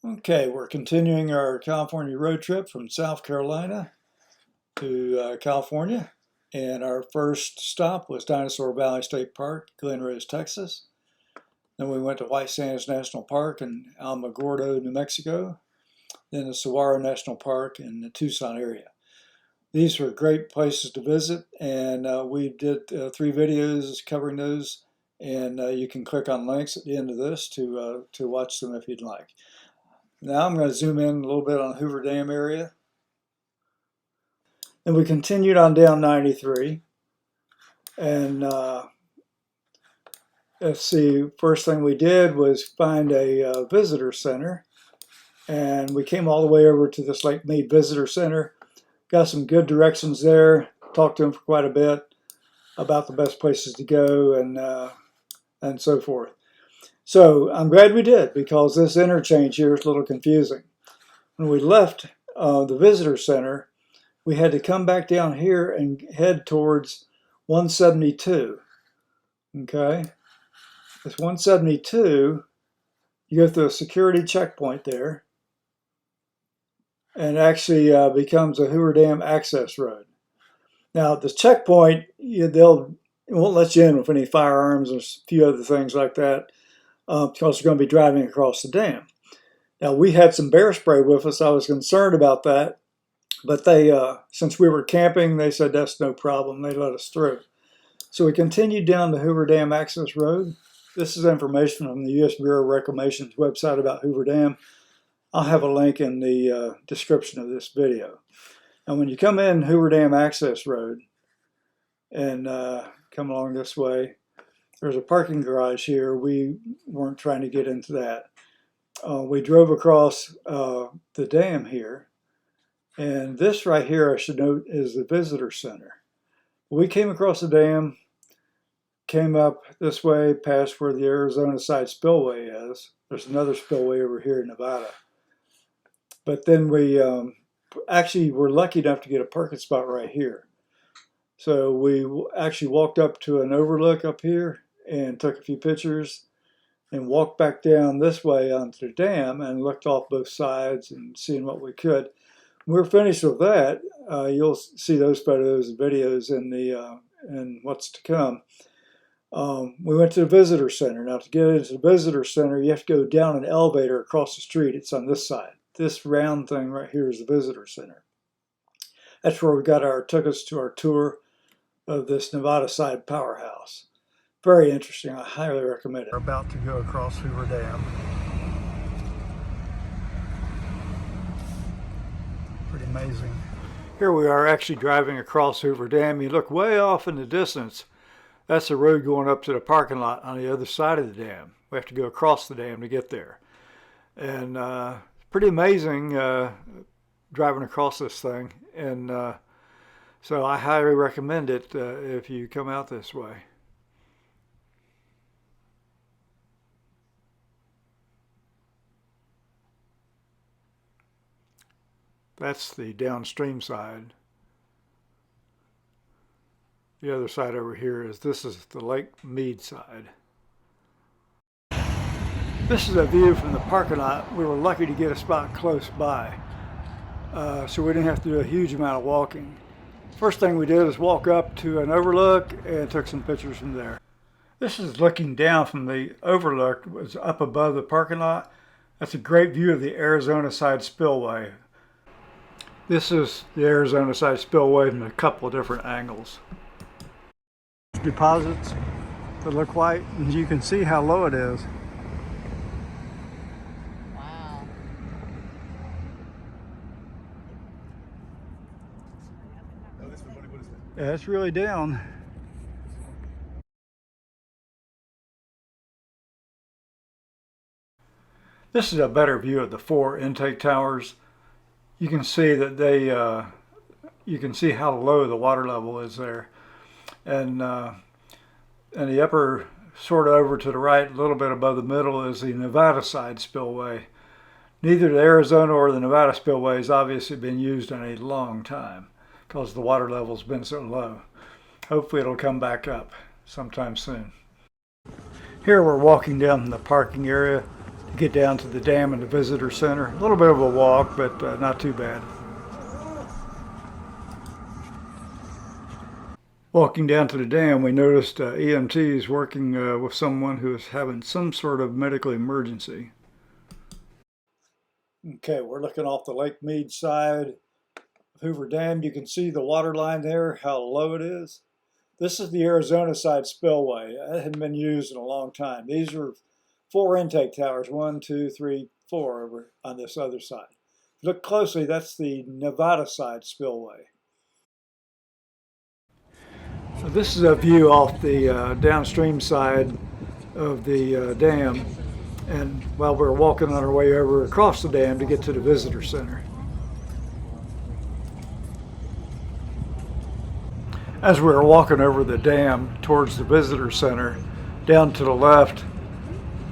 Okay, we're continuing our California road trip from South Carolina to California. And our first stop was Dinosaur Valley State Park, Glen Rose, Texas. Then we went to White Sands National Park in Alamogordo, New Mexico. Then the Saguaro National Park in the Tucson area. These were great places to visit, and we did 3 videos covering those. And you can click on links at the end of this to watch them if you'd like. Now I'm going to zoom in a little bit on Hoover Dam area. And we continued on down 93. And let's see, first thing we did was find a visitor center. And we came all the way over to this Lake Mead Visitor Center. Got some good directions there. Talked to them for quite a bit about the best places to go and so forth. So I'm glad we did, because this interchange here is a little confusing. When we left the visitor center, we had to come back down here and head towards 172. Okay, it's 172. You go through a security checkpoint there, and it actually becomes a Hoover Dam access road. Now, the checkpoint, it won't let you in with any firearms and a few other things like that, because you're going to be driving across the dam. Now, we had some bear spray with us. I was concerned about that, but they, since we were camping, they said that's no problem. They let us through. So we continued down the Hoover Dam Access Road. This is information from the U.S. Bureau of Reclamation's website about Hoover Dam. I'll have a link in the description of this video. And when you come in Hoover Dam Access Road and come along this way, there's a parking garage here. We weren't trying to get into that. We drove across the dam here. And this right here, I should note, is the visitor center. We came across the dam, came up this way, past where the Arizona side spillway is. There's another spillway over here in Nevada. But then we actually were lucky enough to get a parking spot right here. So we actually walked up to an overlook up here and took a few pictures and walked back down this way onto the dam and looked off both sides and seeing what we could. When we're finished with that, you'll see those photos and videos in what's to come. We went to the visitor center. Now, to get into the visitor center, you have to go down an elevator across the street. It's on this side. This round thing right here is the visitor center. That's where we took us to our tour of this Nevada side powerhouse. Very interesting. I highly recommend it. We're about to go across Hoover Dam. Pretty amazing. Here we are actually driving across Hoover Dam. You look way off in the distance. That's the road going up to the parking lot on the other side of the dam. We have to go across the dam to get there. And pretty amazing driving across this thing. And so I highly recommend it if you come out this way. That's the downstream side. The other side over here this is the Lake Mead side. This is a view from the parking lot. We were lucky to get a spot close by, so we didn't have to do a huge amount of walking. First thing we did was walk up to an overlook and took some pictures from there. This is looking down from the overlook. It was up above the parking lot. That's a great view of the Arizona side spillway. This is the Arizona side spillway from a couple of different angles. Deposits that look white, and you can see how low it is. Wow. Yeah, it's really down. This is a better view of the 4 intake towers. You can see that you can see how low the water level is there. And the upper, sort of over to the right, a little bit above the middle, is the Nevada side spillway. Neither the Arizona or the Nevada spillway has obviously been used in a long time because the water level's been so low. Hopefully it'll come back up sometime soon. Here we're walking down the parking area. to get down to the dam and the visitor center. A little bit of a walk, but not too bad. Walking down to the dam, we noticed EMTs working with someone who was having some sort of medical emergency. Okay, we're looking off the Lake Mead side of Hoover Dam. You can see the water line there, how low it is. This is the Arizona side spillway. It hadn't been used in a long time. These are 4 intake towers, 1, 2, 3, 4 over on this other side. Look closely, that's the Nevada side spillway. So this is a view off the downstream side of the dam, and while we're walking on our way over across the dam to get to the visitor center. As we were walking over the dam towards the visitor center, down to the left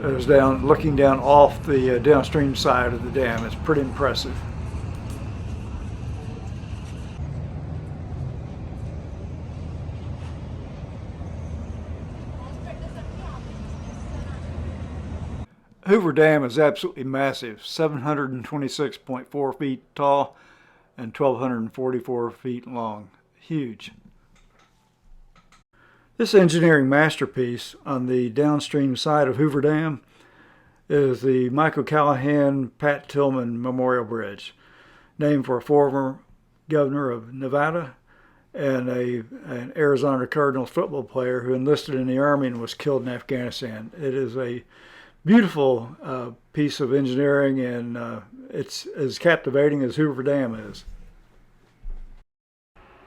is looking down off the downstream side of the dam. It's pretty impressive. Hoover Dam is absolutely massive, 726.4 feet tall and 1,244 feet long. Huge. This engineering masterpiece on the downstream side of Hoover Dam is the Michael Callahan Pat Tillman Memorial Bridge, named for a former governor of Nevada and an Arizona Cardinals football player who enlisted in the Army and was killed in Afghanistan. It is a beautiful piece of engineering, and it's as captivating as Hoover Dam is.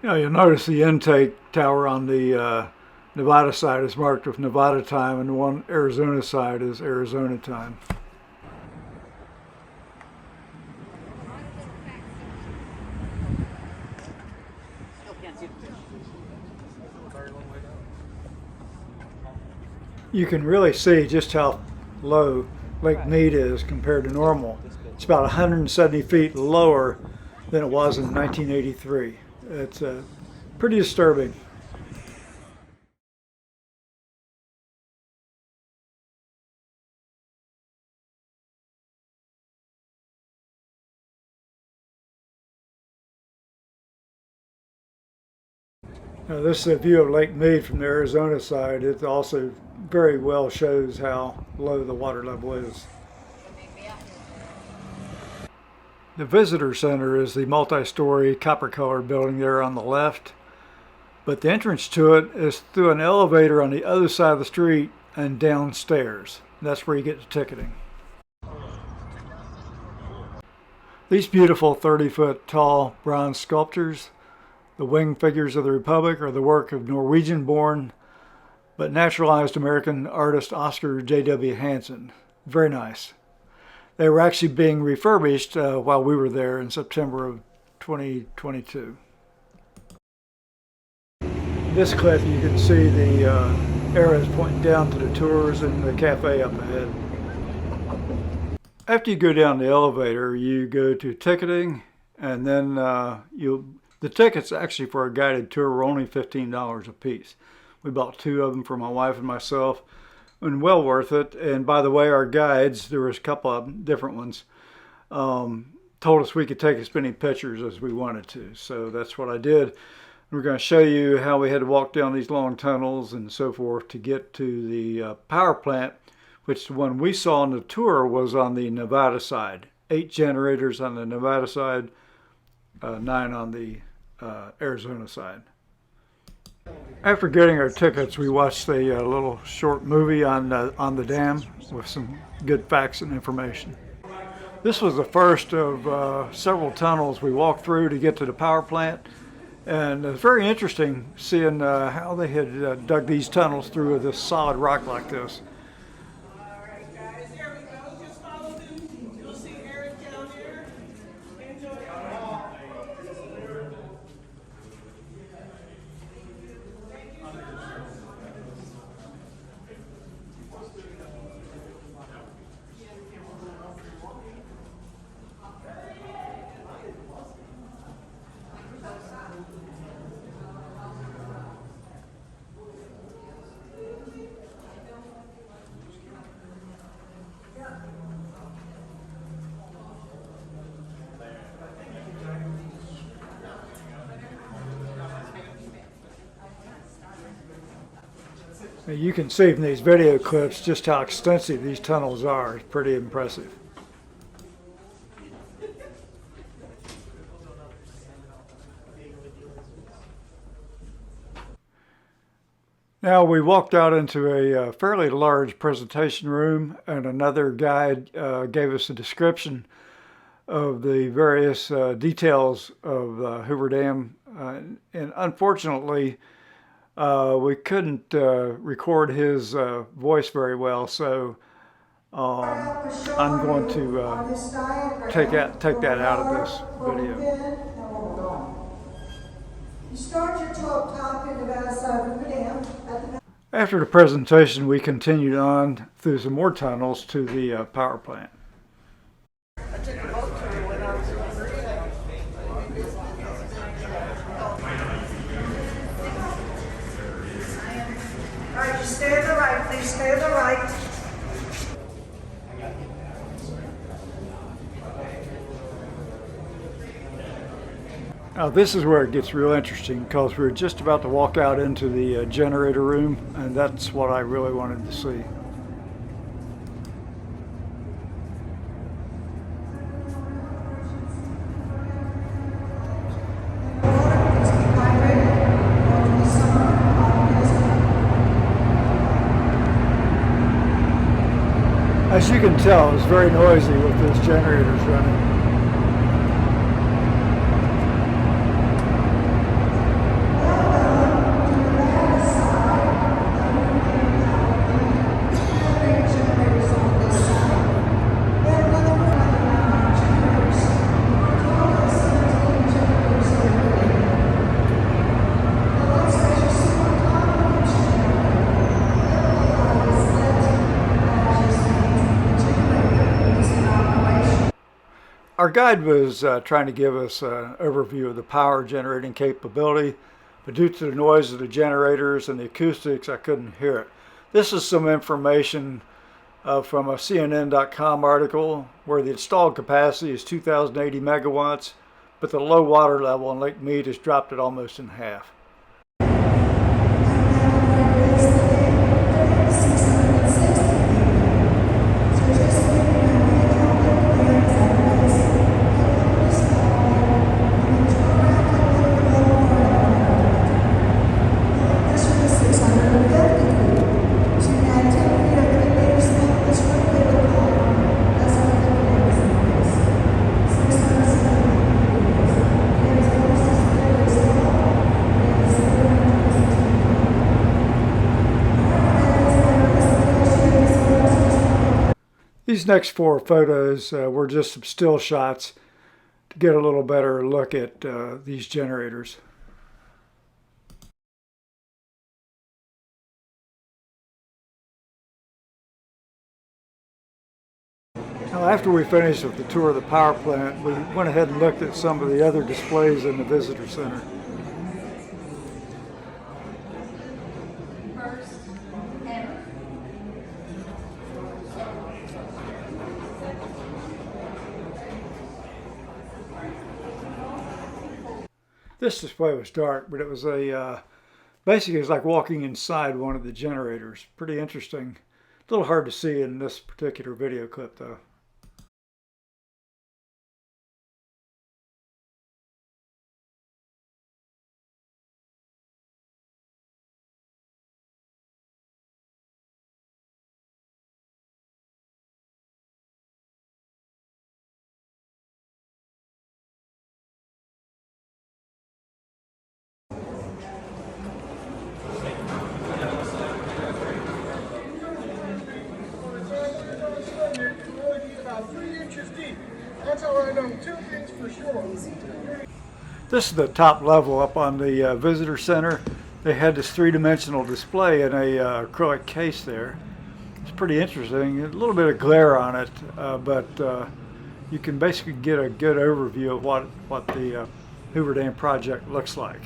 You'll notice the intake tower on the Nevada side is marked with Nevada time, and the one Arizona side is Arizona time. You can really see just how low Lake Mead is compared to normal. It's about 170 feet lower than it was in 1983. It's pretty disturbing. Now, this is a view of Lake Mead from the Arizona side. It also very well shows how low the water level is. The visitor center is the multi-story copper-colored building there on the left, but the entrance to it is through an elevator on the other side of the street and downstairs. That's where you get the ticketing. These beautiful 30-foot tall bronze sculptures, the winged figures of the Republic, are the work of Norwegian-born but naturalized American artist Oscar J.W. Hansen. Very nice. They were actually being refurbished while we were there in September of 2022. In this clip you can see the arrows pointing down to the tours and the cafe up ahead. After you go down the elevator, you go to ticketing, and then the tickets actually for a guided tour were only $15 a piece. We bought 2 of them for my wife and myself, and well worth it. And by the way, our guides, there was a couple of different ones, told us we could take as many pictures as we wanted to. So that's what I did. We're going to show you how we had to walk down these long tunnels and so forth to get to the power plant, which the one we saw on the tour was on the Nevada side. 8 generators on the Nevada side, 9 on the Arizona side. After getting our tickets, we watched a little short movie on the dam with some good facts and information. This was the first of several tunnels we walked through to get to the power plant, and it was very interesting seeing how they had dug these tunnels through this solid rock like this. You can see from these video clips just how extensive these tunnels are. It's pretty impressive. Now we walked out into a fairly large presentation room, and another guide gave us a description of the various details of Hoover Dam. And unfortunately, we couldn't record his voice very well, so I'm going to take that out of this video. You start your talk talking about Hoover Dam. After the presentation, we continued on through some more tunnels to the power plant. I took a boat tour when I was in Korea. All right, you stay to the right, please stay to the right. Now this is where it gets real interesting, because we're just about to walk out into the generator room, and that's what I really wanted to see. As you can tell, it's very noisy with those generators running. Our guide was trying to give us an overview of the power generating capability, but due to the noise of the generators and the acoustics, I couldn't hear it. This is some information from a CNN.com article where the installed capacity is 2,080 megawatts, but the low water level in Lake Mead has dropped it almost in half. These next four photos were just some still shots to get a little better look at these generators. Now, after we finished with the tour of the power plant, we went ahead and looked at some of the other displays in the visitor center. This display was dark, but it was basically it was like walking inside one of the generators. Pretty interesting. A little hard to see in this particular video clip though. That's how I know two things for sure. This is the top level up on the visitor center. They had this three-dimensional display in a acrylic case there. It's pretty interesting. A little bit of glare on it, but you can basically get a good overview of what the Hoover Dam project looks like.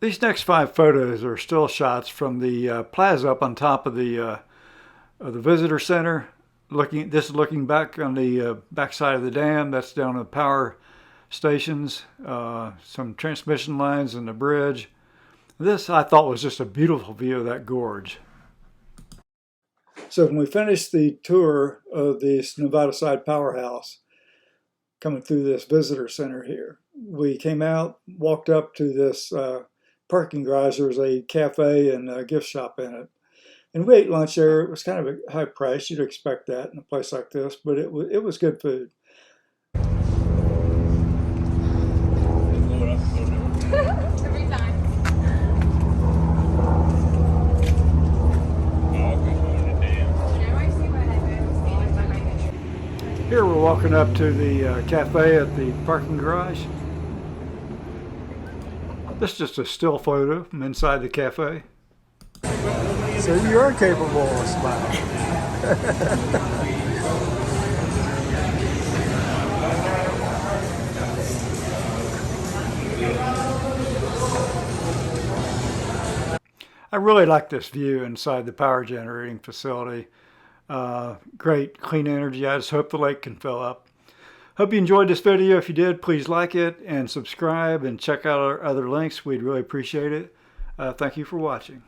These next 5 photos are still shots from the plaza up on top of the the visitor center. This is looking back on the backside of the dam. That's down the power stations, some transmission lines and the bridge. This I thought was just a beautiful view of that gorge. So when we finished the tour of this Nevada Side Powerhouse, coming through this visitor center here, we came out, walked up to this parking garage. There was a cafe and a gift shop in it. And we ate lunch there. It was kind of a high price. You'd expect that in a place like this, but it was good food. Every time. Here we're walking up to the cafe at the parking garage. This is just a still photo from inside the cafe. So you are capable of smiling. I really like this view inside the power generating facility. Great clean energy. I just hope the lake can fill up. Hope you enjoyed this video. If you did, please like it and subscribe and check out our other links. We'd really appreciate it. Thank you for watching.